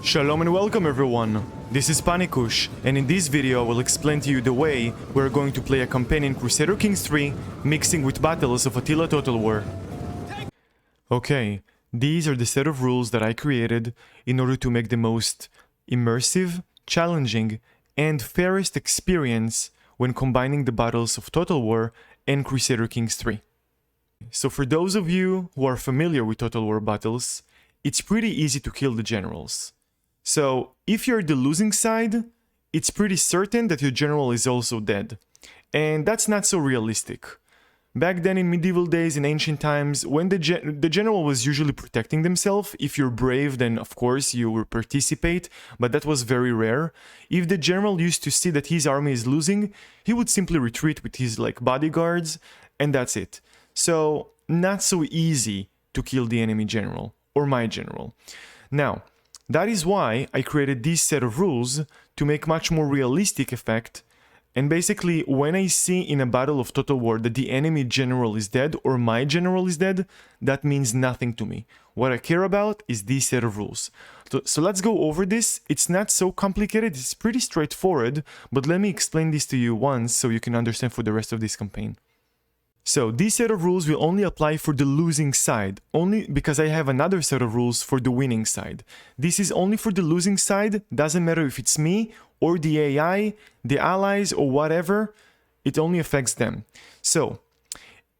Shalom and welcome everyone, this is Panikush, and in this video I will explain to you the way we're going to play a campaign in Crusader Kings 3 mixing with battles of Attila Total War. Okay, these are the set of rules that I created in order to make the most immersive, challenging, and fairest experience when combining the battles of Total War and Crusader Kings 3. So for those of you who are familiar with Total War battles, it's pretty easy to kill the generals. So, if you're the losing side, it's pretty certain that your general is also dead. And that's not so realistic. Back then in medieval days, in ancient times, when the general was usually protecting themselves, if you're brave, then of course you will participate, but that was very rare. If the general used to see that his army is losing, he would simply retreat with his bodyguards, and that's it. So, not so easy to kill the enemy general, or my general. Now, that is why I created this set of rules to make much more realistic effect, and basically when I see in a battle of Total War that the enemy general is dead or my general is dead, that means nothing to me. What I care about is this set of rules. So let's go over this. It's not so complicated, it's pretty straightforward, but let me explain this to you once so you can understand for the rest of this campaign. So, this set of rules will only apply for the losing side, only because I have another set of rules for the winning side. This is only for the losing side, doesn't matter if it's me, or the AI, the allies, or whatever, it only affects them. So,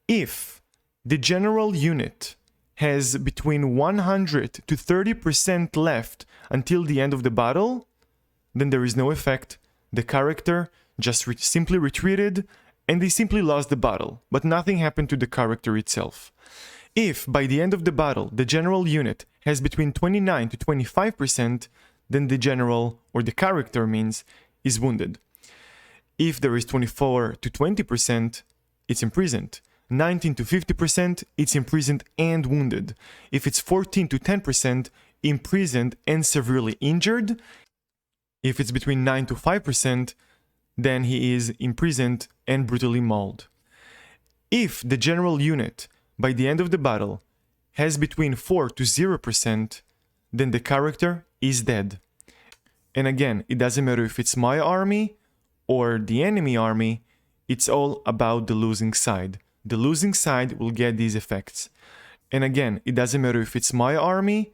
if the general unit has between 100 to 30% left until the end of the battle, then there is no effect. The character just simply retreated, and they simply lost the battle, but nothing happened to the character itself. If, by the end of the battle, the general unit has between 29 to 25%, then the general, or the character means, is wounded. If there is 24 to 20%, it's imprisoned. 19 to 50%, it's imprisoned and wounded. If it's 14 to 10%, imprisoned and severely injured. If it's between 9 to 5%, then he is imprisoned and brutally mauled. If the general unit, by the end of the battle, has between 4 to 0%, then the character is dead. And again, it doesn't matter if it's my army or the enemy army, it's all about the losing side. The losing side will get these effects. And again, it doesn't matter if it's my army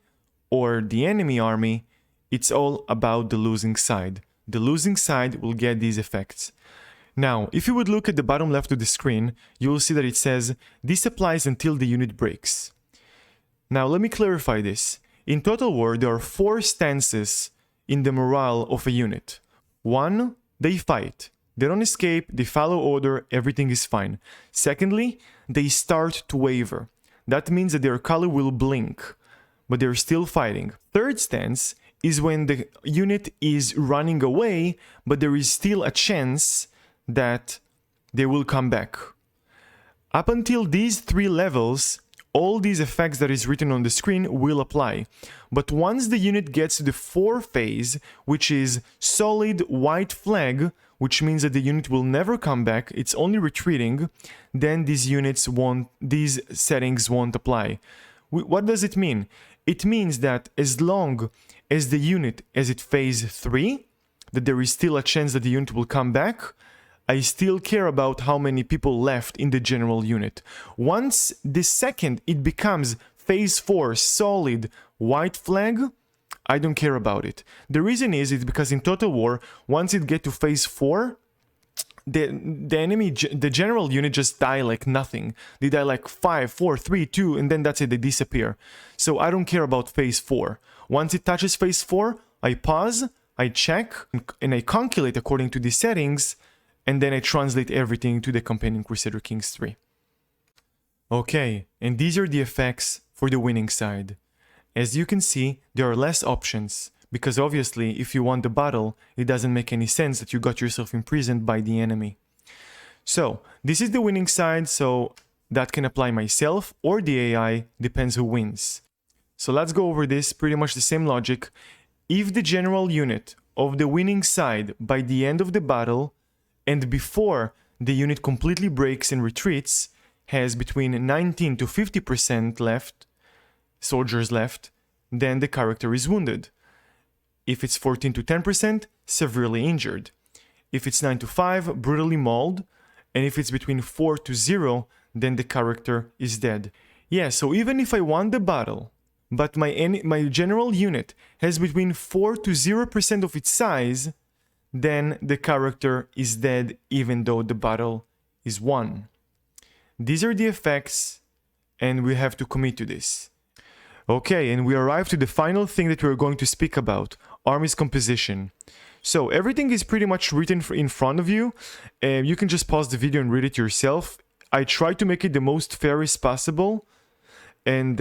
or the enemy army, it's all about the losing side. The losing side will get these effects. Now, if you would look at the bottom left of the screen, you will see that it says, this applies until the unit breaks. Now, let me clarify this. In Total War, there are 4 stances in the morale of a unit. 1, they fight. They don't escape, they follow order, everything is fine. Secondly, they start to waver. That means that their color will blink, but they're still fighting. Third stance is when the unit is running away, but there is still a chance that they will come back. Up until these 3 levels, all these effects that is written on the screen will apply. But once the unit gets to the 4 phase, which is solid white flag, which means that the unit will never come back, it's only retreating, then these settings won't apply. What does it mean? It means that as long as the unit is at phase 3, that there is still a chance that the unit will come back, I still care about how many people left in the general unit. Once the second it becomes phase 4 solid white flag, I don't care about it. The reason is because in Total War, once it gets to phase 4, the general unit just die like nothing. They die like 5, 4, 3, 2, and then that's it, they disappear. So I don't care about phase 4. Once it touches phase 4, I pause, I check, and I calculate according to the settings, and then I translate everything to the campaign in Crusader Kings 3. Okay, and these are the effects for the winning side. As you can see, there are less options, because obviously, if you won the battle, it doesn't make any sense that you got yourself imprisoned by the enemy. So, this is the winning side, so that can apply myself or the AI, depends who wins. So let's go over this, pretty much the same logic. If the general unit of the winning side by the end of the battle, and before the unit completely breaks and retreats, has between 19 to 50% left, soldiers left, then the character is wounded. If it's 14 to 10%, severely injured. If it's 9 to 5, brutally mauled. And if it's between 4 to 0, then the character is dead. Yeah, so even if I won the battle, but my general unit has between 4 to 0% of its size, then the character is dead even though the battle is won. These are the effects, and we have to commit to this. Okay, and we arrive to the final thing that we're going to speak about, army's composition. So everything is pretty much written in front of you. You can just pause the video and read it yourself. I try to make it the most fair as possible. And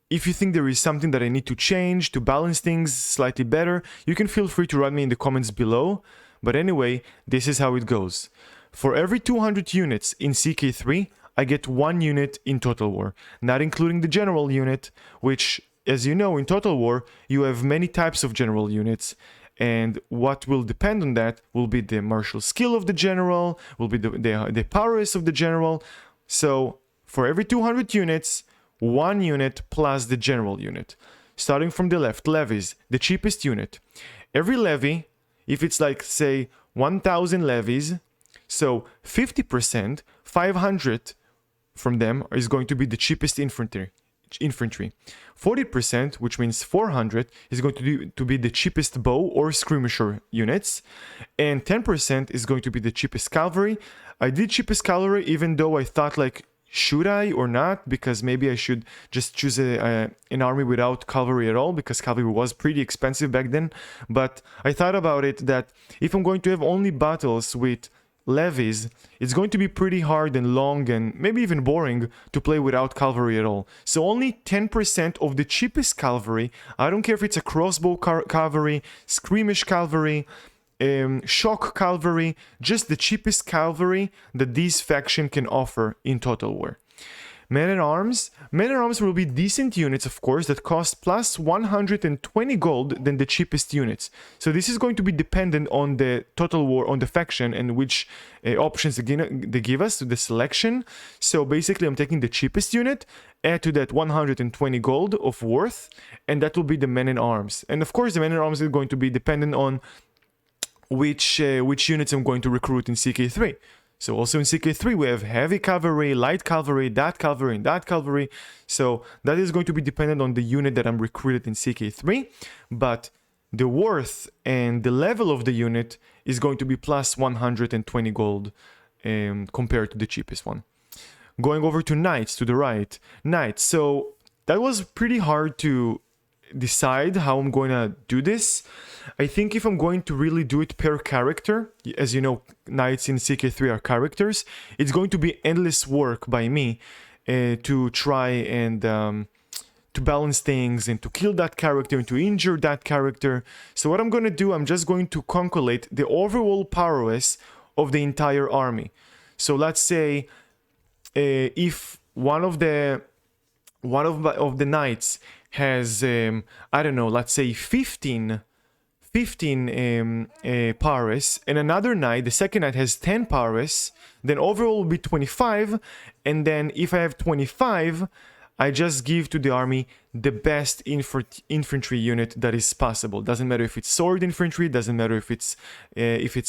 if you think there is something that I need to change to balance things slightly better, you can feel free to write me in the comments below. But anyway, this is how it goes. For every 200 units in CK3, I get 1 unit in Total War, not including the general unit, which, as you know, in Total War, you have many types of general units. And what will depend on that will be the martial skill of the general, will be the prowess of the general. So for every 200 units, 1 unit plus the general unit. Starting from the left, levies, the cheapest unit. Every levy, if it's like, say, 1,000 levies, so 50%, 500 from them is going to be the cheapest infantry. 40%, which means 400, is going to be the cheapest bow or skirmisher units, and 10% is going to be the cheapest cavalry. I did cheapest cavalry even though I thought, like, should I or not, because maybe I should just choose an army without cavalry at all, because cavalry was pretty expensive back then. But I thought about it that if I'm going to have only battles with levies, it's going to be pretty hard and long and maybe even boring to play without cavalry at all. So only 10% of the cheapest cavalry, I don't care if it's a crossbow cavalry, skirmish cavalry, shock cavalry, just the cheapest cavalry that this faction can offer in Total War. Men-at-Arms will be decent units, of course, that cost plus 120 gold than the cheapest units. So this is going to be dependent on the Total War, on the faction, and which options they give us to the selection. So basically, I'm taking the cheapest unit, add to that 120 gold of worth, and that will be the Men-at-Arms. And of course, the Men-at-Arms is going to be dependent on which units I'm going to recruit in CK3. So also in CK3 we have heavy cavalry, light cavalry, that cavalry, and that cavalry. So that is going to be dependent on the unit that I'm recruited in CK3. But the worth and the level of the unit is going to be plus 120 gold compared to the cheapest one. Going over to Knights, to the right. Knights, so that was pretty hard to decide how I'm going to do this. I think if I'm going to really do it per character, as you know, Knights in CK3 are characters, it's going to be endless work by me to try and to balance things and to kill that character and to injure that character. So what I'm going to do, I'm just going to calculate the overall prowess of the entire army. So let's say if one of the knights has I don't know, let's say 15 prowess, and another knight, the second knight, has 10 prowess, then overall will be 25. And then if I have 25, I just give to the army the best infantry unit that is possible. Doesn't matter if it's sword infantry, doesn't matter if it's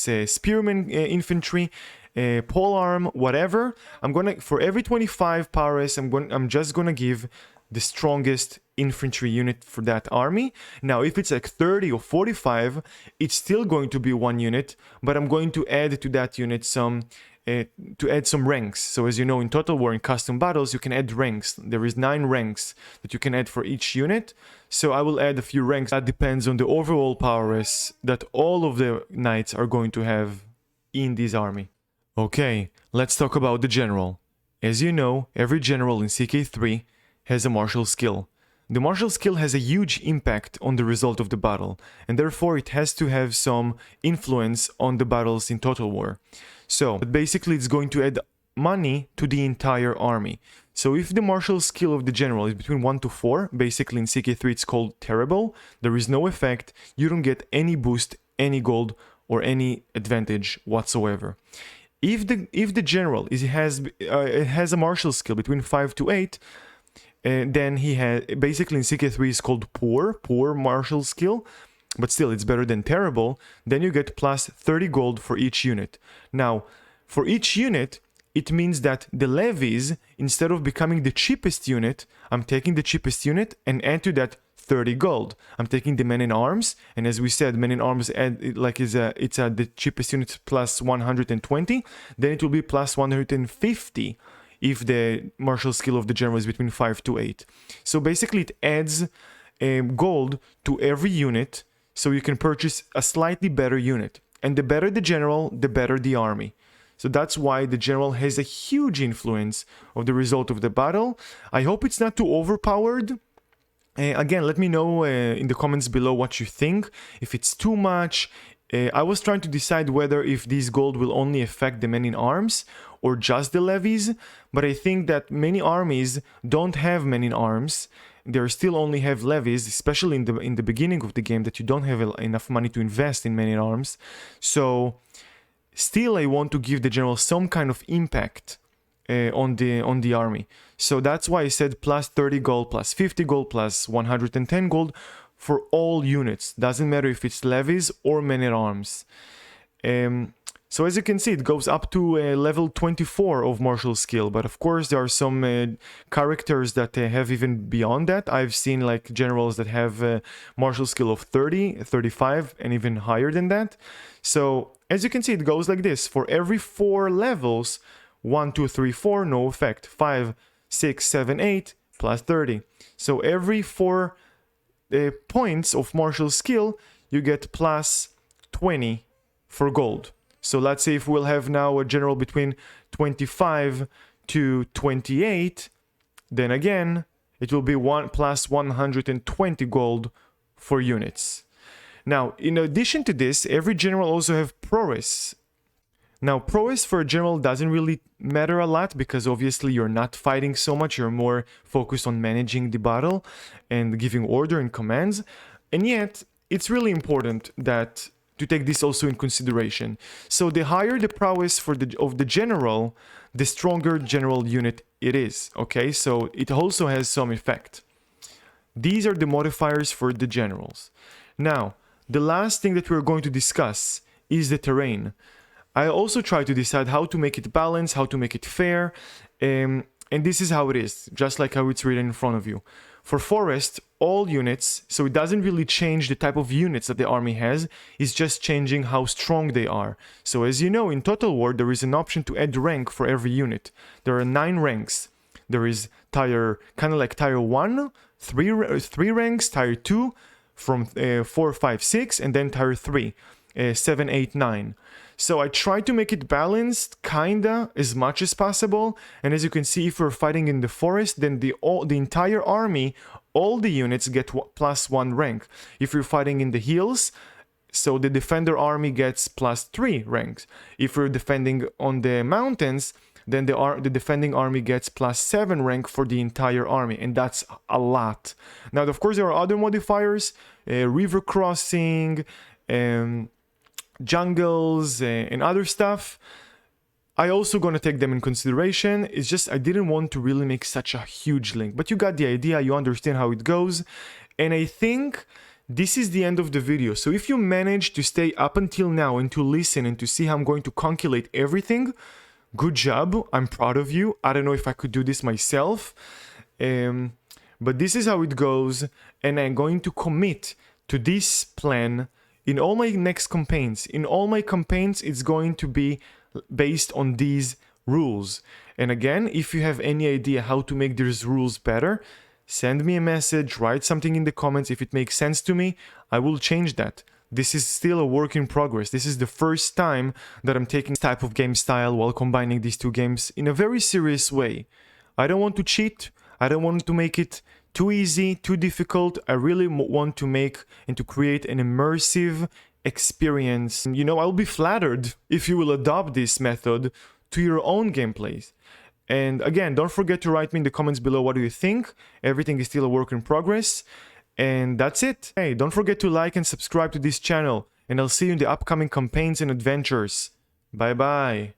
a spearman infantry, polearm, whatever. I'm gonna, for every 25 prowess, I'm just gonna give the strongest infantry unit for that army. Now, if it's like 30 or 45, it's still going to be one unit, but I'm going to add to that unit some ranks. So as you know, in Total War, in custom battles, you can add ranks. There is 9 ranks that you can add for each unit. So I will add a few ranks. That depends on the overall prowess that all of the knights are going to have in this army. Okay, let's talk about the general. As you know, every general in CK3 has a martial skill. The martial skill has a huge impact on the result of the battle, and therefore it has to have some influence on the battles in Total War. So, but basically it's going to add money to the entire army. So if the martial skill of the general is between 1 to 4, basically in CK3 it's called terrible, there is no effect, you don't get any boost, any gold, or any advantage whatsoever. If the general has a martial skill between 5 to 8, then he has, basically in CK3 is called poor martial skill, but still it's better than terrible, then you get plus 30 gold for each unit. Now, for each unit, it means that the levies, instead of becoming the cheapest unit, I'm taking the cheapest unit and add to that 30 gold. I'm taking the men in arms, and as we said, men in arms add, like it's the cheapest unit plus 120, then it will be plus 150 if the martial skill of the general is between 5 to 8. So basically it adds gold to every unit, so you can purchase a slightly better unit. And the better the general, the better the army. So that's why the general has a huge influence of the result of the battle. I hope it's not too overpowered. Again, let me know in the comments below what you think. If it's too much, I was trying to decide whether if this gold will only affect the men in arms or just the levies, but I think that many armies don't have men in arms. They still only have levies, especially in the beginning of the game, that you don't have enough money to invest in men in arms. So still I want to give the general some kind of impact on the army. So that's why I said plus 30 gold, plus 50 gold, plus 110 gold for all units. Doesn't matter if it's levies or men at arms. So as you can see, it goes up to level 24 of martial skill, but of course there are some characters that have even beyond that. I've seen like generals that have martial skill of 30, 35, and even higher than that. So as you can see, it goes like this. For every 4 levels, 1, 2, 3, 4, no effect. 5, 6, 7, 8, plus 30. So every 4 points of martial skill, you get plus 20 for gold. So let's say if we'll have now a general between 25 to 28, then again, it will be plus 120 gold for units. Now, in addition to this, every general also have prowess. Now, prowess for a general doesn't really matter a lot because obviously you're not fighting so much, you're more focused on managing the battle and giving order and commands. And yet, it's really important that to take this also in consideration. So the higher the prowess of the general, the stronger general unit it is, okay? So it also has some effect. These are the modifiers for the generals. Now, the last thing that we're going to discuss is the terrain. I also try to decide how to make it balanced, how to make it fair, and this is how it is, just like how it's written in front of you. For forest, all units, so it doesn't really change the type of units that the army has, it's just changing how strong they are. So as you know, in Total War, there is an option to add rank for every unit. There are 9 ranks. There is tier, kind of like tier 1, 3 ranks, tier 2, from 4, 5, 6, and then tier 3, 7, 8, 9. So I try to make it balanced, kinda, as much as possible. And as you can see, if we're fighting in the forest, then the entire army, all the units get plus 1 rank. If you're fighting in the hills, so the defender army gets plus 3 ranks. If we're defending on the mountains, then the defending army gets plus 7 rank for the entire army, and that's a lot. Now, of course, there are other modifiers, river crossing, jungles, and other stuff. I also gonna take them in consideration. It's just I didn't want to really make such a huge link, but you got the idea, you understand how it goes, and I think this is the end of the video. So if you managed to stay up until now and to listen and to see how I'm going to calculate everything, good job, I'm proud of you. I don't know if I could do this myself, but this is how it goes, and I'm going to commit to this plan in all my next campaigns. In all my campaigns, it's going to be based on these rules. And again, if you have any idea how to make these rules better, send me a message, write something in the comments. If it makes sense to me, I will change that. This is still a work in progress. This is the first time that I'm taking this type of game style while combining these two games in a very serious way. I don't want to cheat. I don't want to make it too easy, too difficult. I really want to make and to create an immersive experience. You know, I'll be flattered if you will adopt this method to your own gameplays. And again, don't forget to write me in the comments below what do you think. Everything is still a work in progress. And that's it. Hey, don't forget to like and subscribe to this channel. And I'll see you in the upcoming campaigns and adventures. Bye bye.